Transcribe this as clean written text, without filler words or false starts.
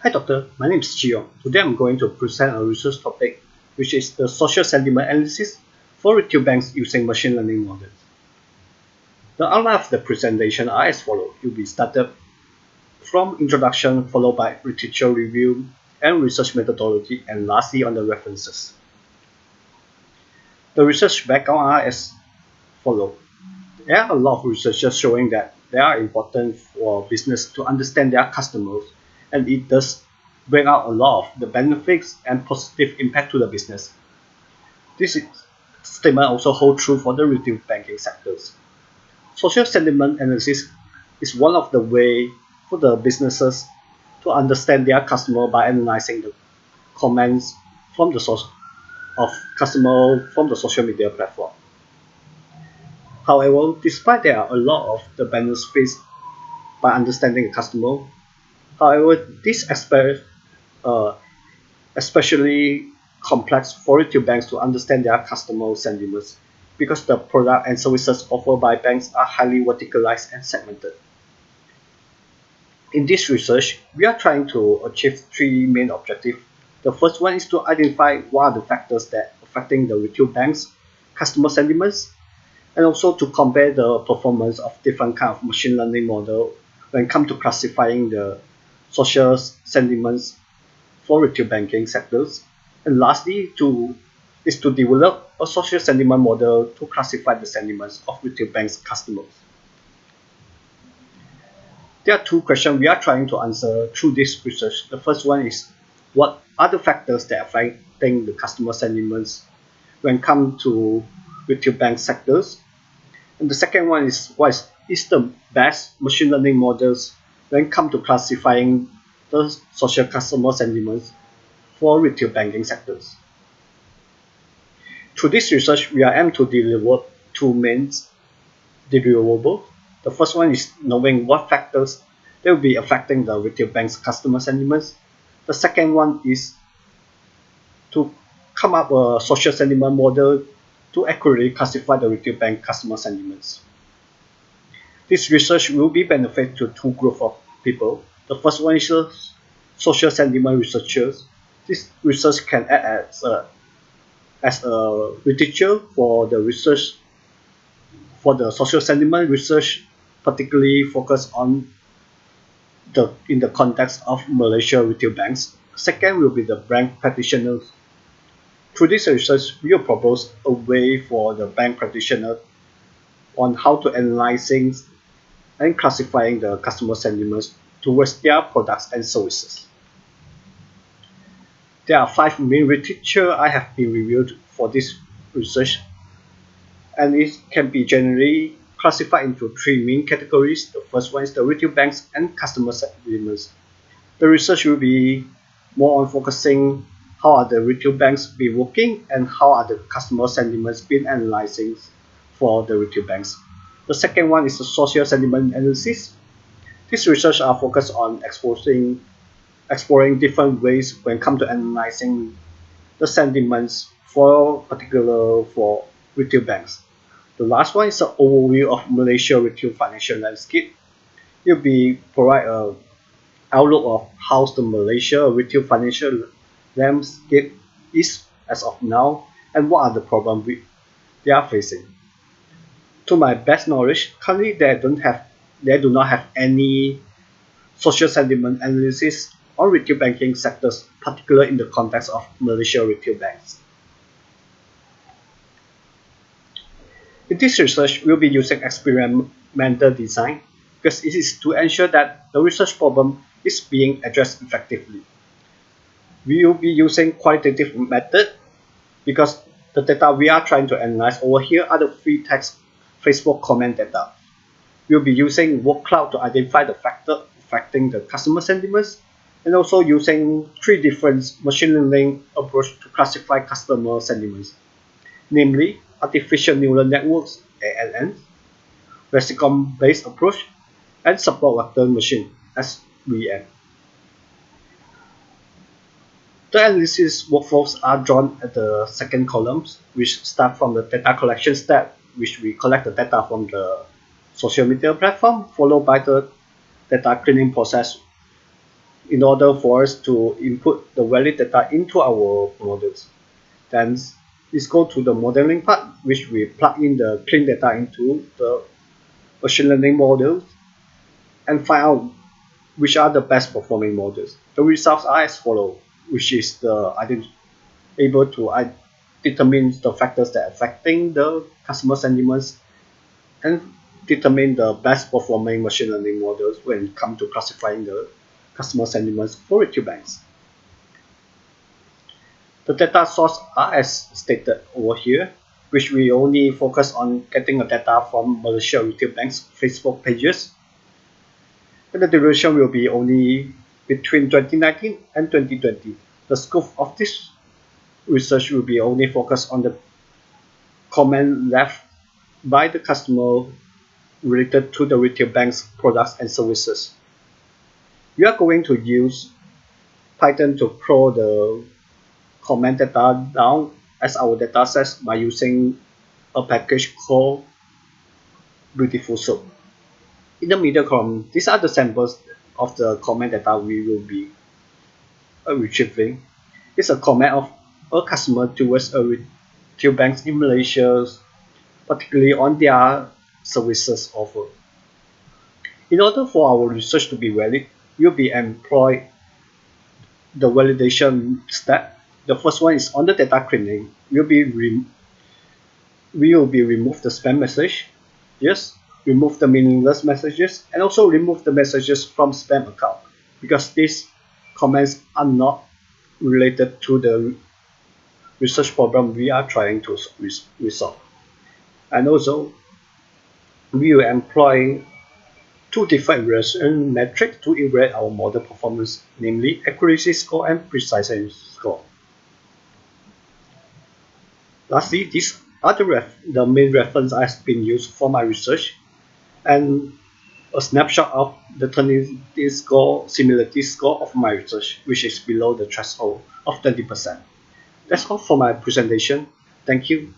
Hi doctor, my name is Chiyo. Today I'm going to present a research topic which is the social sentiment analysis for retail banks using machine learning models. The outline of the presentation are as follows. It will be started from introduction followed by literature review and research methodology and lastly on the references. The research background are as follows. There are a lot of researchers showing that they are important for business to understand their customers and it does bring out a lot of the benefits and positive impact to the business. This statement also holds true for the retail banking sectors. Social sentiment analysis is one of the ways for the businesses to understand their customer by analyzing the comments from the source of customer from the social media platform. However, despite there are a lot of the benefits by understanding the customer, however, this aspect especially complex for retail banks to understand their customer sentiments because the product and services offered by banks are highly verticalized and segmented. In this research, we are trying to achieve three main objectives. The first one is to identify what are the factors that affecting the retail banks' customer sentiments, and also to compare the performance of different kind of machine learning model when it comes to classifying the social sentiments for retail banking sectors. And lastly, to develop a social sentiment model to classify the sentiments of retail banks customers. There are two questions we are trying to answer through this research. The first one is what are the factors that affecting the customer sentiments when it comes to retail bank sectors? And the second one is what is the best machine learning models when it comes to classifying the social customer sentiments for retail banking sectors. Through this research, we are aiming to deliver two main deliverables. The first one is knowing what factors that will be affecting the retail bank's customer sentiments. The second one is to come up a social sentiment model to accurately classify the retail bank customer sentiments. This research will be benefit to two groups of people. The first one is social sentiment researchers. This research can act as a literature for the research for the social sentiment research, particularly focused on in the context of Malaysia retail banks. Second will be the bank practitioners. Through this research, we will propose a way for the bank practitioner on how to analyzing and classifying the customer sentiments towards their products and services. There are 5 main literature I have been reviewed for this research, and it can be generally classified into 3 main categories. The first one is the retail banks and customer sentiments. The research will be more on focusing how are the retail banks be working and how are the customer sentiments been analyzing for the retail banks. The second one is the social sentiment analysis. This research are focused on exploring different ways when it comes to analyzing the sentiments for retail banks. The last one is an overview of Malaysia retail financial landscape. It will be provide a outlook of how the Malaysia retail financial landscape is as of now and what are the problems they are facing. To my best knowledge, currently they do not have any social sentiment analysis on retail banking sectors, particularly in the context of Malaysia retail banks. In this research, we'll be using experimental design because it is to ensure that the research problem is being addressed effectively. We will be using qualitative method because the data we are trying to analyze over here are the free text Facebook comment data. We'll be using word cloud to identify the factor affecting the customer sentiments and also using 3 different machine learning approach to classify customer sentiments, namely artificial neural networks (ANN), residuum-based approach, and support vector machine (SVM). The analysis workflows are drawn at the second columns, which start from the data collection step, which we collect the data from the social media platform, followed by the data cleaning process, in order for us to input the valid data into our models. Then let's go to the modeling part, which we plug in the clean data into the machine learning models and find out which are the best performing models. The results are as follow, which is able to determine the factors that are affecting the customer sentiments and determine the best performing machine learning models when it comes to classifying the customer sentiments for retail banks. The data source are as stated over here, which we only focus on getting the data from Malaysia retail banks Facebook pages. And the duration will be only between 2019 and 2020. The scope of this research will be only focused on the comment left by the customer related to the retail bank's products and services. We are going to use Python to crawl the comment data down as our data sets by using a package called Beautiful Soup. In the middle column, these are the samples of the comment data we will be retrieving. It's a comment of a customer towards a retail bank in Malaysia, particularly on their services offer. In order for our research to be valid, we'll be employ the validation step. The first one is on the data cleaning. We will be remove the spam message, yes, remove the meaningless messages, and also remove the messages from spam account because these comments are not related to the research problem we are trying to resolve. And also, we will employ two different evaluation metrics to evaluate our model performance, namely accuracy score and precision score. Lastly, these are the main reference I've been used for my research, and a snapshot of the Trinity score, similarity score of my research, which is below the threshold of 20%. That's all for my presentation. Thank you.